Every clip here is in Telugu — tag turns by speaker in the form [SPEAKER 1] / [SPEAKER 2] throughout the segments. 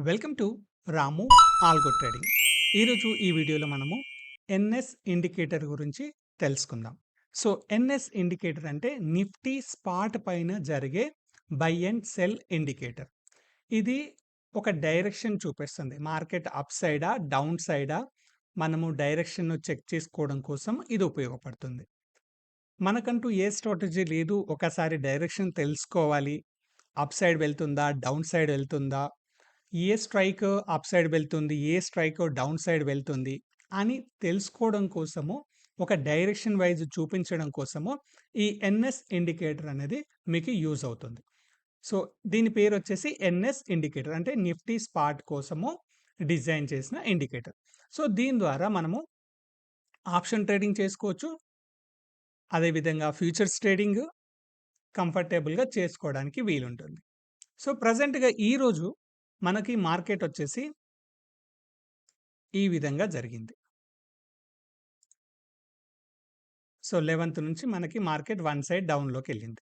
[SPEAKER 1] Welcome to Ramu algo trading. ఈరోజు ఈ వీడియోలో మనము ఎన్ఎస్ ఇండికేటర్ గురించి తెలుసుకుందాం. సో ఎన్ఎస్ ఇండికేటర్ అంటే నిఫ్టీ స్పాట్ పైన జరిగే బై అండ్ సెల్ ఇండికేటర్. ఇది ఒక డైరెక్షన్ చూపిస్తుంది. మార్కెట్ అప్ సైడా డౌన్ సైడా మనము డైరెక్షన్ చెక్ చేసుకోవడం కోసం ఇది ఉపయోగపడుతుంది. మనకంటూ ఏ స్ట్రాటజీ లేదు. ఒకసారి డైరెక్షన్ తెలుసుకోవాలి. అప్ సైడ్ వెళ్తుందా? డౌన్ సైడ్ వెళ్తుందా? ఏ స్ట్రైక్ అప్ సైడ్ వెళ్తుంది? ఏ స్ట్రైక్ డౌన్ సైడ్ వెళ్తుంది? అని తెలుసుకోవడం కోసము, ఒక డైరెక్షన్ వైజ్ చూపించడం కోసము ఈ ఎన్ఎస్ ఇండికేటర్ అనేది మీకు యూజ్ అవుతుంది. సో, దీని పేరొచ్చేసి ఎన్ఎస్ ఇండికేటర్. అంటే నిఫ్టీ స్పాట్ కోసము డిజైన్ చేసిన ఇండికేటర్. సో, దీని ద్వారా మనము ఆప్షన్ ట్రేడింగ్ చేసుకోవచ్చు. అదేవిధంగా ఫ్యూచర్స్ ట్రేడింగ్ కంఫర్టబుల్‌గా చేసుకోవడానికి వీలుంటుంది. సో, ప్రెజెంట్‌గా ఈరోజు మనకి మార్కెట్ వచ్చేసి ఈ విధంగా జరిగింది. సో, 11థ్ నుంచి మనకి మార్కెట్ వన్ సైడ్ డౌన్‌లోకెళ్ళింది.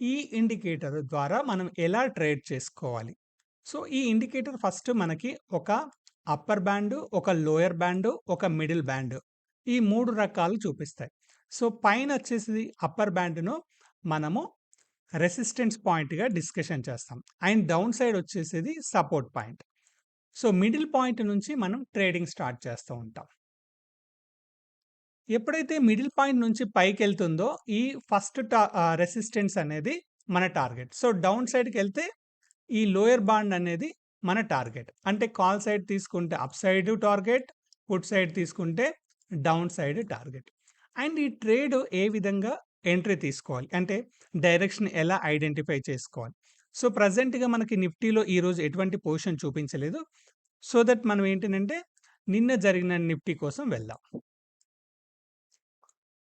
[SPEAKER 1] ఈ ఇండికేటర్ ద్వారా మనం ఎలా ట్రేడ్ చేసుకోవాలి? సో, ఈ ఇండికేటర్ ఫస్ట్ మనకి ఒక అప్పర్ బ్యాండ్, ఒక లోయర్ బ్యాండ్, ఒక మిడిల్ బ్యాండ్ ఈ 3 రకాలు చూపిస్తాయి. సో, పైనొచ్చేసి అప్పర్ బ్యాండ్‌ను మనము రెసిస్టెన్స్ పాయింట్‌గా డిస్కషన్ చేస్తాం. అండ్ డౌన్ సైడ్ వచ్చేసేది support point. So, middle point నుంచి మనం ట్రేడింగ్ స్టార్ట్ చేస్తూ ఉంటాం. ఎప్పుడైతే మిడిల్ పాయింట్ నుంచి పైకెళ్తుందో ఈ రెసిస్టెన్స్ అనేది మన టార్గెట్. సో, డౌన్ సైడ్‌కెళ్తే ఈ లోయర్ బాండ్ అనేది మన టార్గెట్. అంటే కాల్ సైడ్ తీసుకుంటే up side target, put side తీసుకుంటే డౌన్ సైడ్ టార్గెట్. అండ్ ఈ ట్రేడ్ ఏ విధంగా ఎంట్రీ తీసుకోవాలి? అంటే డైరెక్షన్ ఎలా ఐడెంటిఫై చేసుకోవాలి? సో, ప్రెజెంట్‌గా మనకి నిఫ్టీలో ఈరోజు ఎటువంటి పొజిషన్ చూపించలేదు. సో దట్ మనం ఏంటనంటే నిన్న జరిగిన నిఫ్టీ కోసం వెళ్దాం.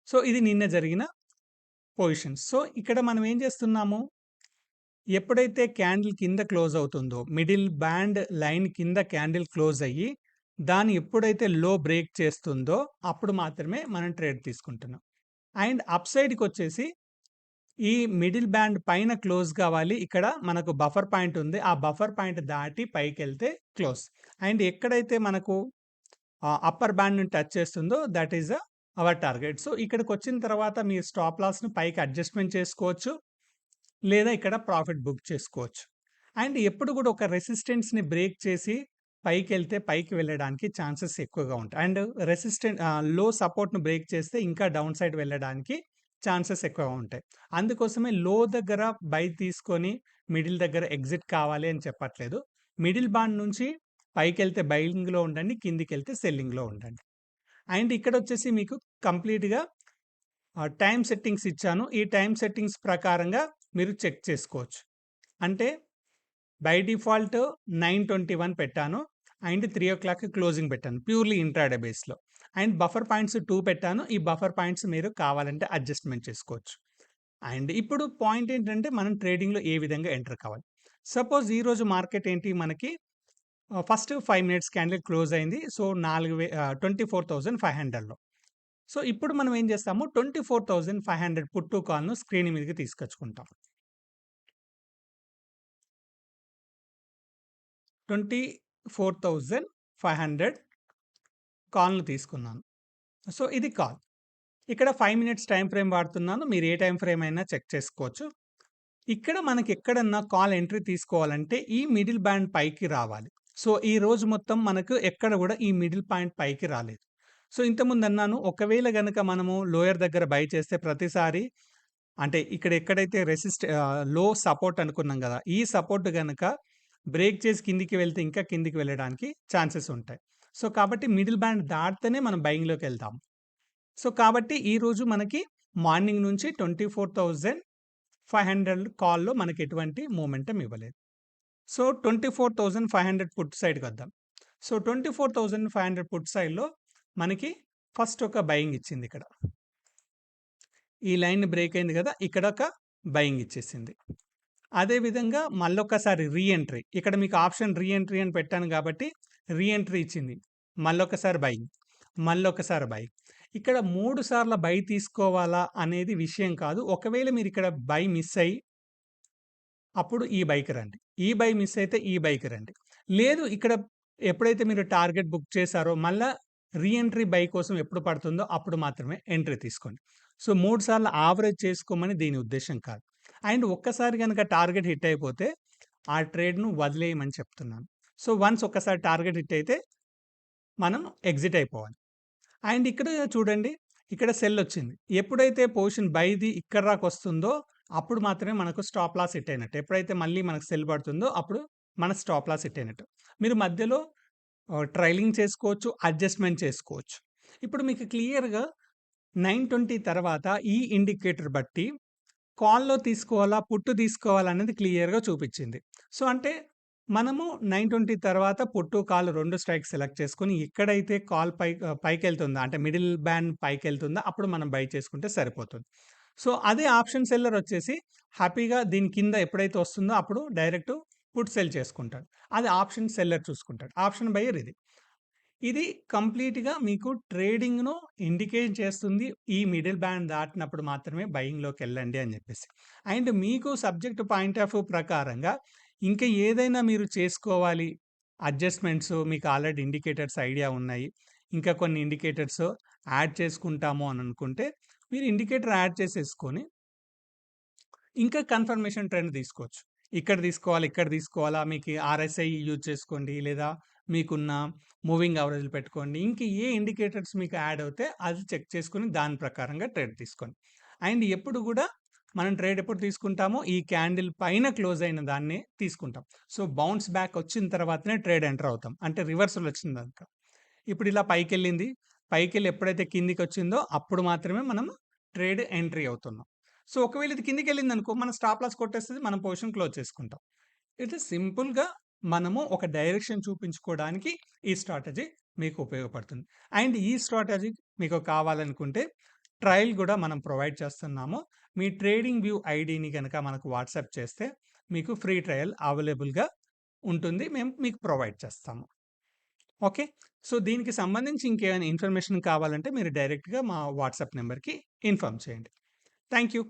[SPEAKER 1] సో, ఇది నిన్న జరిగిన పొజిషన్స్. సో, ఇక్కడ మనం ఏం చేస్తున్నాము? ఎప్పుడైతే క్యాండిల్ కింద క్లోజ్ అవుతుందో, మిడిల్ బ్యాండ్ లైన్ కింద క్యాండిల్ క్లోజ్ అయ్యి, దాన్ని ఎప్పుడైతే లో బ్రేక్ చేస్తుందో, అప్పుడు మాత్రమే మనం ట్రేడ్ తీసుకుంటున్నాం. అండ్ అప్ సైడ్‌కొచ్చేసి ఈ మిడిల్ బ్యాండ్ పైన క్లోజ్ కావాలి. ఇక్కడ మనకు బఫర్ పాయింట్ ఉంది. ఆ బఫర్ పాయింట్ దాటి పైకెళ్తే క్లోజ్. అండ్ ఎక్కడైతే మనకు అప్పర్ బ్యాండ్‌ని టచ్ చేస్తుందో that is our target. So, ఇక్కడికొచ్చిన తర్వాత మీ స్టాప్ లాస్‌ని పైకి అడ్జస్ట్‌మెంట్ చేసుకోవచ్చు. లేదా ఇక్కడ ప్రాఫిట్ బుక్ చేసుకోవచ్చు. అండ్ ఎప్పుడు కూడా ఒక రెసిస్టెన్స్‌ని బ్రేక్ చేసి పైకెళ్తే పైకి వెళ్ళడానికి ఛాన్సెస్ ఎక్కువగా ఉంటాయి. అండ్ లో సపోర్ట్‌ని బ్రేక్ చేస్తే ఇంకా డౌన్ సైడ్ వెళ్ళడానికి ఛాన్సెస్ ఎక్కువగా ఉంటాయి. అందుకోసమే లో దగ్గర బై తీసుకొని మిడిల్ దగ్గర ఎగ్జిట్ కావాలి అని చెప్పట్లేదు. మిడిల్ బాండ్ నుంచి పైకెళ్తే బయింగ్‌లో ఉండండి. కిందికెళ్తే సెల్లింగ్‌లో ఉండండి. అండ్ ఇక్కడొచ్చేసి మీకు కంప్లీట్‌గా టైమ్ సెట్టింగ్స్ ఇచ్చాను. ఈ టైమ్ సెట్టింగ్స్ ప్రకారంగా మీరు చెక్ చేసుకోవచ్చు. అంటే బై డిఫాల్ట్ 9:21 పెట్టాను. అండ్ 3:00 క్లోజింగ్ పెట్టాను. ప్యూర్‌లీ ఇంట్రాడే బేస్‌లో. అండ్ బఫర్ పాయింట్స్ 2 పెట్టాను. ఈ బఫర్ పాయింట్స్ మీరు కావాలంటే అడ్జస్ట్‌మెంట్ చేసుకోవచ్చు. అండ్ ఇప్పుడు పాయింట్ ఏంటంటే మనం ట్రేడింగ్‌లో ఏ విధంగా ఎంటర్ కావాలి. సపోజ్ ఈరోజు మార్కెట్ ఏంటి మనకి ఫస్ట్ 5 మినిట్స్ క్యాండిల్ క్లోజ్ అయింది. సో, 24,500లో. సో, ఇప్పుడు మనం ఏం చేస్తాము 24,500 పుట్ టు కాల్‌ను స్క్రీన్ మీదకి తీసుకొచ్చుకుంటాం. 24,500 కాల్‌ను తీసుకున్నాను. సో, ఇది కాల్. ఇక్కడ 5 మినిట్స్ టైమ్ ఫ్రేమ్ వాడుతున్నాను. మీరు ఏ టైమ్ ఫ్రేమ్ అయినా చెక్ చేసుకోవచ్చు. ఇక్కడ మనకి ఎక్కడన్నా కాల్ ఎంట్రీ తీసుకోవాలంటే ఈ మిడిల్ బ్యాండ్ పైకి రావాలి. సో, ఈ రోజు మొత్తం మనకు ఎక్కడ కూడా ఈ మిడిల్ పాయింట్ పైకి రాలేదు. సో, ఇంతకుముందన్నాను ఒకవేళ గనక మనము లోయర్ దగ్గర బై చేస్తే ప్రతిసారి అంటే ఇక్కడ ఎక్కడైతే లో సపోర్ట్ అనుకున్నాం గదా! ఈ సపోర్ట్ గనక బ్రేక్ చేసి కిందికి వెళ్తే ఇంకా కిందికి వెళ్ళడానికి ఛాన్సెస్ ఉంటాయి. సో, కాబట్టి మిడిల్ బ్యాండ్ దాటితేనే మనం బయింగ్‌లోకెళ్తాం. సో, కాబట్టి ఈరోజు మనకి మార్నింగ్ నుంచి 24,500 కాల్‌లో మనకి ఎటువంటి మొమెంటం ఇవ్వలేదు. సో, 24,500 పుట్ సైడ్‌కొద్దాం. సో, 24,500 పుట్ సైడ్‌లో మనకి ఫస్ట్ ఒక బయింగ్ ఇచ్చిందిక్కడ. ఈ లైన్ బ్రేక్ అయింది గదా! ఇక్కడొక బయింగ్ ఇచ్చేసింది. అదే విధంగా మళ్ళొక్కసారి ఎంట్రీ. ఇక్కడ మీకు ఆప్షన్ ఎంట్రీ అని పెట్టాను గాబట్టి, ఎంట్రీ ఇచ్చింది. మళ్ళొకసారి బయింగ్. మళ్ళొకసారి బై. ఇక్కడ 3 సార్ల బై తీసుకోవాలా అనేది విషయం కాదు. ఒకవేళ మీరిక్కడ బై మిస్ అయ్యి, అప్పుడు ఈ బైకి రండి. ఈ బై మిస్ అయితే ఈ బైకి రండి. లేదు ఇక్కడ ఎప్పుడైతే మీరు టార్గెట్ బుక్ చేశారో మళ్ళా రీ ఎంట్రీ బై కోసం ఎప్పుడు పడుతుందో అప్పుడు మాత్రమే ఎంట్రీ తీసుకోండి. సో 3 సార్లు యావరేజ్ చేసుకోమని దీని ఉద్దేశ్యం కాదు. అండ్ ఒక్కసారి గనక టార్గెట్ హిట్ అయిపోతే ఆ ట్రేడ్‌ను వదిలేయమని చెప్తున్నాను. సో వన్స్ ఒక్కసారి టార్గెట్ హిట్ అయితే మనం ఎగ్జిట్ అయిపోవాలి. అండ్ ఇక్కడ చూడండి. ఇక్కడ సెల్ వచ్చింది. ఎప్పుడైతే పొజిషన్ బైది ఇక్కడ దాకొస్తుందో అప్పుడు మాత్రమే మనకు స్టాప్ లాస్ హిట్ అయినట్టు. ఎప్పుడైతే మళ్ళీ మనకు సెల్ పడుతుందో అప్పుడు మన స్టాప్ లాస్ హిట్ అయినట్టు. మీరు మధ్యలో ట్రైలింగ్ చేసుకోవచ్చు. అడ్జస్ట్‌మెంట్ చేసుకోవచ్చు. ఇప్పుడు మీకు క్లియర్‌గా 9:20 తర్వాత ఈ ఇండికేటర్ బట్టి కాల్‌లో తీసుకోవాలా? పుట్ తీసుకోవాలా? అనేది క్లియర్‌గా చూపిచ్చింది. సో, అంటే మనము 9:20 తర్వాత పుట్టు, కాల్ 2 స్ట్రైక్స్ సెలెక్ట్ చేసుకొని ఎక్కడైతే కాల్ పైకెళ్తుందో అంటే మిడిల్ బ్యాండ్ పైకెళ్తుందో అప్పుడు మనం బై చేసుకుంటే సరిపోతుంది. సో, అదే ఆప్షన్ సెల్లర్ వచ్చేసి హ్యాపీగా దీని కింద ఎప్పుడైతే వస్తుందో అప్పుడు డైరెక్ట్ పుట్ సెల్ చేసుకుంటాడు. అది ఆప్షన్ సెల్లర్ చూసుకుంటాడు. ఆప్షన్ బయర్ ఇది. ఇది కంప్లీట్‌గా మీకు ట్రేడింగ్‌ను ఇండికేట్ చేస్తుంది. ఈ మిడిల్ బ్యాండ్ దాటినప్పుడు మాత్రమే బయింగ్‌లోకెళ్ళండి అని జెప్పేసి. అండ్ మీకు సబ్జెక్ట్ పాయింట్ ఆఫ్ వ్యూ ప్రకారంగా ఇంకా ఏదైనా మీరు చేసుకోవాలి. అడ్జస్ట్‌మెంట్స్ మీకు ఆల్రెడీ ఇండికేటర్స్ ఐడియా ఉన్నాయి. ఇంకా కొన్ని ఇండికేటర్స్ యాడ్ చేసుకుంటాము అని అనుకుంటే మీరు ఇండికేటర్ యాడ్ చేసేసుకొని ఇంకా కన్ఫర్మేషన్ ట్రెండ్ తీసుకోవచ్చు. ఇక్కడ తీసుకోవాలా? ఇక్కడ తీసుకోవాలా? మీకు ఆర్ఎస్ఐ యూజ్ చేసుకోండి. లేదా మీకున్న మూవింగ్ యావరేజ్‌లు పెట్టుకోండి. ఇంక ఏ ఇండికేటర్స్ మీకు యాడ్ అవుతే అది చెక్ చేసుకొని దాని ప్రకారంగా ట్రేడ్ తీసుకోండి. అండ్ ఎప్పుడు గూడా మనం ట్రేడ్ ఎప్పుడు తీసుకుంటామో ఈ క్యాండిల్ పైన క్లోజ్ అయిన దాన్నే తీసుకుంటాం. సో, బౌన్స్ బ్యాక్ వచ్చిన తర్వాతనే ట్రేడ్ ఎంటర్ అవుతాం. అంటే రివర్సల్ వచ్చిందనుక. ఇప్పుడు ఇలా పైకెళ్ళింది. పైకెళ్ళి ఎప్పుడైతే కిందికొచ్చిందో అప్పుడు మాత్రమే మనం ట్రేడ్ ఎంట్రీ అవుతున్నాం. సో, ఒకవేళ ఇది కిందికెళ్ళిందనుకో మనం స్టాప్ లాస్ కొట్టేస్తది. మనం పొజిషన్ క్లోజ్ చేసుకుంటాం. ఇది సింపుల్‌గా మనము ఒక డైరెక్షన్ చూపించుకోవడానికి ఈ స్ట్రాటజీ మీకు ఉపయోగపడుతుంది. అండ్ ఈ స్ట్రాటజీ మీకు కావాలనుకుంటే ట్రయల్ గూడా మనం ప్రొవైడ్ చేస్తున్నాము. మీ ట్రేడింగ్ వ్యూ ఐడీని గనక మనకు వాట్సాప్ చేస్తే మీకు ఫ్రీ ట్రయల్ అవైలబుల్‌గా ఉంటుంది. మేము మీకు ప్రొవైడ్ చేస్తాము. ఓకే. సో, దీనికి సంబంధించి ఇంకేమైనా ఇన్ఫర్మేషన్ కావాలంటే మీరు డైరెక్ట్‌గా మా వాట్సాప్ నంబర్‌కి ఇన్ఫార్మ్ చేయండి. Thank you.